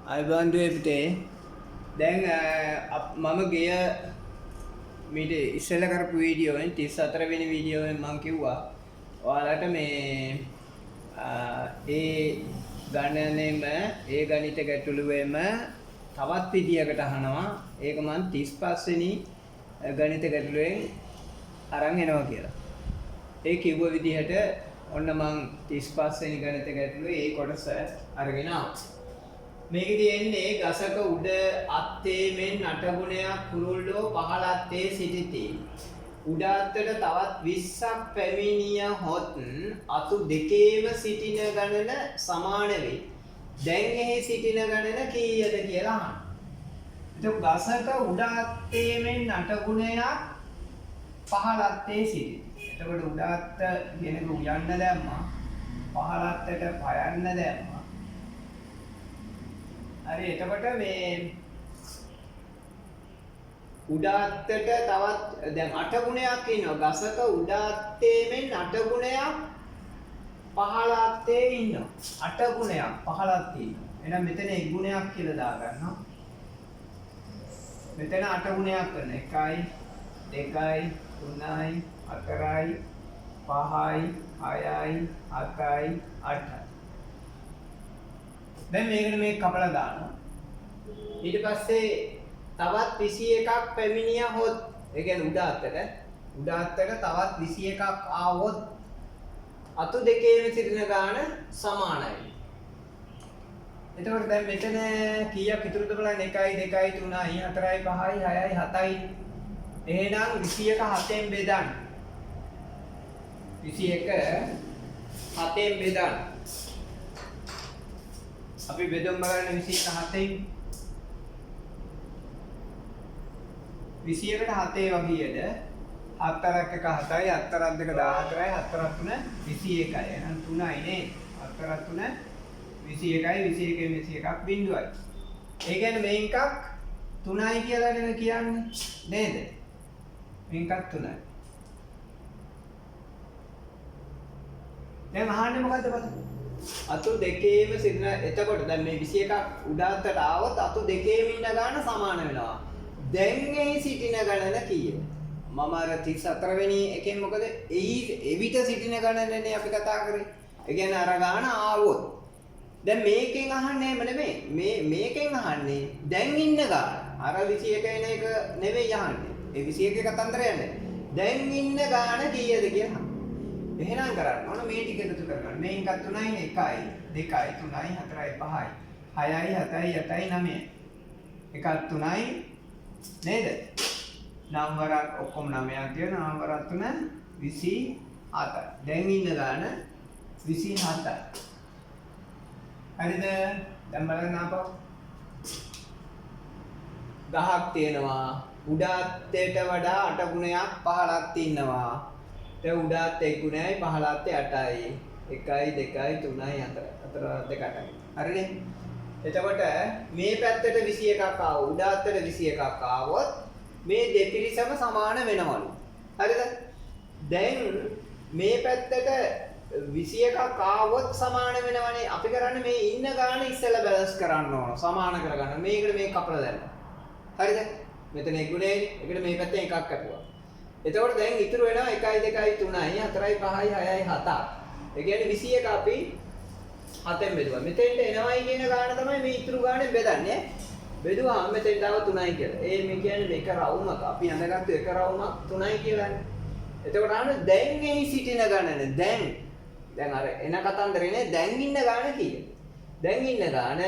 අයිබන්දුවේ පුතේ දැන් මම ගිය මීට ඉස්සෙල්ලා කරපු වීඩියෝවෙන් 34 වෙනි වීඩියෝවෙන් මම කිව්වා ඔයාලට මේ ඒ ගණනෙම ඒ ගණිත ගැටලුවෙම තවත් විදියකට අහනවා ඒක මම 35 වෙනි ගණිත ගැටලුවෙන් අරන් එනවා කියලා. ඒ කිව්ව විදිහට ඔන්න මම 35 වෙනි ගණිත ගැටලුවේ ඒ කොටස අරගෙන ආවා. මේක තියෙන්නේ ගසක උඩ අත්තේ මෙන් නටගුණයක් කුරුල්ලෝ පහළ අත්තේ සිටිති. උඩ අත්තට තවත් 20ක් පැමිණිය හොත් අතු දෙකේම සිටින ගණන සමාන වෙයි. දැන් එහි සිටින ගණන කීයද කියලා අහනවා. එතකොට ගසක උඩ අත්තේ මෙන් නටගුණයක් පහළ අත්තේ සිටිති. එතකොට උඩ අත්ත කියනක උයන්න දැම්මා. පහළ අත්තට පයන්න දැම්මා. හරි එතකොට මේ උඩ අත්තට තවත් දැන් 8 ගුණයක් ඉන්නවා. ගසක උඩ අත්තේ මෙන් 8 ගුණයක් පහළ අත්තේ ඉන්නවා. 8 ගුණයක් පහළ අත්තේ ඉන්නවා. එහෙනම් මෙතන 1 ගුණයක් කියලා දාගන්නවා. මෙතන 8 ගුණයක් කරන 1යි 2යි 3යි 4යි 5යි 6යි 7යි 8යි. දැන් මේකට මේක කපලා දානවා. ඊට පස්සේ තවත් 21ක් පැමිණිය හොත් ඒ කියන්නේ උඩ අත්තට තවත් 21ක් ආවොත් අතු දෙකේම සිටින ගාන සමානයි. එතකොට දැන් මෙතන කීයක් ඉතුරුද බලන්න 1යි 2යි 3යි 4යි 5යි 6යි 7යි. එහෙනම් 21 7ෙන් බෙදන්න. 21 7ෙන් බෙදන්න. අපි බෙදුම් බලන්න 21 7න් 21ට 7 වගේද 4ක් 1 7යි 4ක් 2 14යි 4ක් 3 21යි එහෙනම් 3යි නේ 4ක් 3 21යි 21ක් බිඳුවයි. ඒ කියන්නේ මේ එකක් 3යි කියලා නේද කියන්නේ නේද? මේ එකක් 3යි. දැන් අහන්නේ මොකද්ද බලන්න. අතු දෙකේම සිටින එතකොට දැන් මේ 21ක් උඩ අත්තට ආවොත් අතු දෙකේම ඉන්න ගාන සමාන වෙනවා. දැන් එහි සිටින ගණන කීයද? මම අර 34 වෙනි එකෙන් මොකද එවිට සිටින ගණනනේ අපි කතා කරේ. ඒ කියන්නේ අර ගාන ආවොත්. දැන් මේකෙන් අහන්නේ එහෙම නෙමෙයි. මේකෙන් අහන්නේ දැන් ඉන්න ගාන. අර 21 එන එක නෙවෙයි අහන්නේ. ඒ 21 කතන්දර යන්නේ. දැන් ඉන්න ගාන කීයද කියලා. එහෙනම් කරන්න ඕන මේ ටික එකතු කරගන්න. මේ එකක් 3යි 1යි 2යි 3යි 4යි 5යි 6යි 7යි 8යි 9යි. එකක් 3යි නේද? නම් වරක් ඔක්කොම 9ක් තියෙනවා. නම් වරක් 3 27යි. දැන් ඉන්න ගාන 27යි. හරිද? දැන් බලන්න ආපහු. ගහක් තියෙනවා. උඩ අත්තේට වඩා 8 ගුණයක් පහළක් ඉන්නවා. දැන් උඩ අත්තේ 1 ගුණයයි පහළ අත්තේ 8යි. 1යි 2යි 3යි 4යි 8යි. හරිනේ? එතකොට මේ පැත්තට 21ක් ආව උඩ අත්තට 21ක් ආවොත් මේ දෙපිරිසම සමාන වෙනවලු. හරිද? දැන් මේ පැත්තට 21ක් ආවොත් සමාන වෙනවනේ. අපි කරන්නේ මේ ඉන්න ගාන ඉස්සෙල්ලා බැලන්ස් කරන්න ඕන. සමාන කරගන්න. මේකට මේක කපලා දාන්න. හරිද? මෙතන 1 ගුණයයි. ඒකට මේ පැත්තෙන් එකක් කපුවා. එතකොට දැන් ඉතුරු වෙනවා 1යි 2යි 3යි 4යි 5යි 6යි 7ක්. ඒ කියන්නේ 21 අපි 7ෙන් බෙදුවා. මෙතෙන්ට එනවයි කියන ගාන තමයි මේ ඉතුරු ගානෙන් බෙදන්නේ. බෙදුවාම මෙතෙන්ට ආව 3යි කියලා. මේ කියන්නේ මේක රවුමක්. අපි අඳගත්තු එක රවුමක් 3යි කියලානේ. එතකොට අහන්න දැන් එහි සිටින ගණන දැන් අර එන කතන්දරේනේ දැන් ඉන්න ගාන කීයද? දැන් ඉන්න ගාන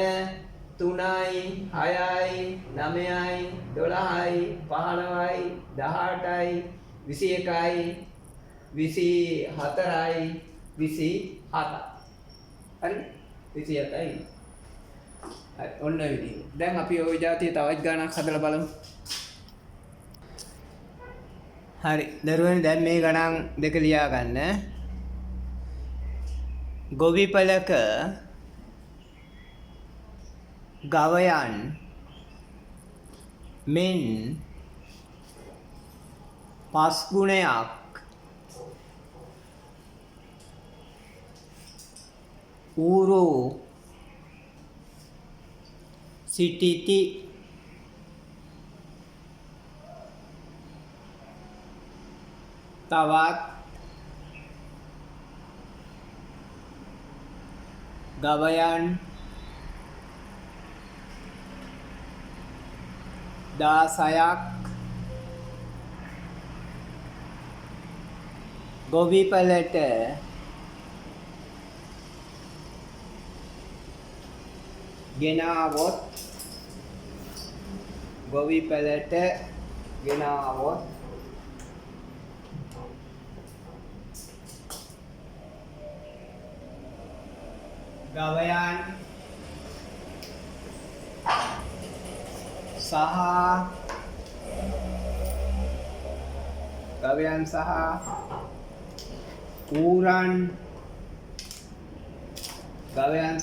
3යි 6යි 9යි 12යි 15යි 18යි 21යි 24යි 27යි. හරි 27යි. හරි ඔන්න ඔය විදිහ. දැන් අපි ওই જાතිය තවත් ගානක් හදලා බලමු. හරි දරුවනේ දැන් මේ ගණන් දෙක ලියා ගන්න. ගොවිපලක ගවයන් මෙන් 5 ගුණයක් ඌරෝ සිටිති තවත් ගවයන් 16ක් ගොවිපලට ගෙනාවොත් ගොවිපලට ගෙනාවොත් ගවයන්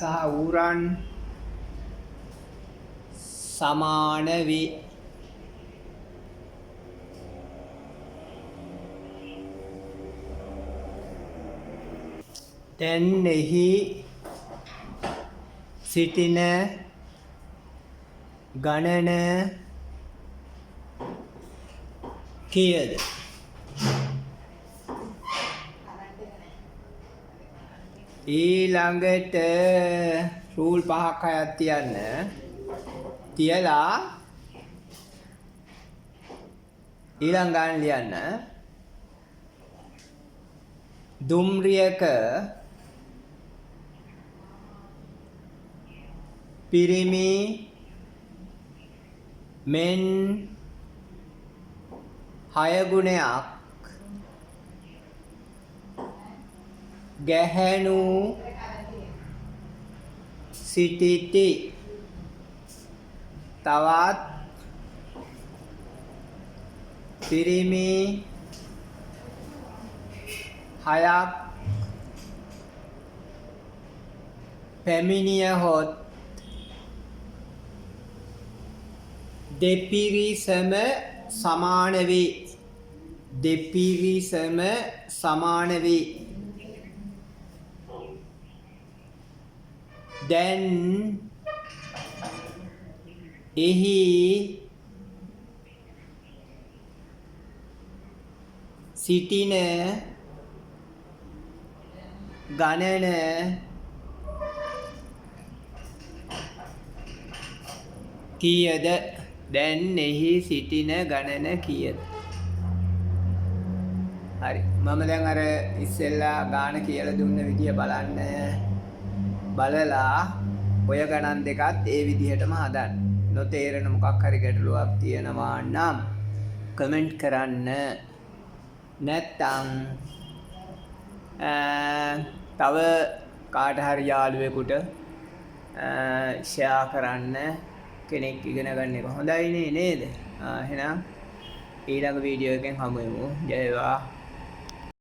සහ ඌරන් සමාන වේ. දැන් එහි සිටින ගණන කීයද? ඊළඟට රූල් 5ක් 6ක් තියන්න. තියලා ඊළඟ ගාන ලියන්න. දුම්රියක පිරිමි මෙන් 6 ගුණයක් ගැහැණු සිටිති. තවත් පිරිමි 6ක් පැමිණියහොත් දෙපිරිසම සමාන වේ. දෙපිරිසම සමාන වේ. දැන් එහි සිටින ගණන කීයද? දැන් එහි සිටින ගණන කීයද? හරි. මම දැන් අර ඉස්සෙල්ලා ගාන කියලා දුන්න විදිය බලන්න. බලලා ඔය ගණන් දෙකත් ඒ විදිහටම හදන්න. නොතේරෙන මොකක් හරි ගැටලුවක් තියෙනවා නම් කමෙන්ට් කරන්න. නැත්තම් තව කාට හරි යාළුවෙකුට ෂෙයා කරන්න. කෙනෙක් ඉගෙන ගන්න එක හොඳයිනේ නේද? එහෙනම් ඊළඟ වීඩියෝ එකෙන් හමු වෙමු. ජය වේවා.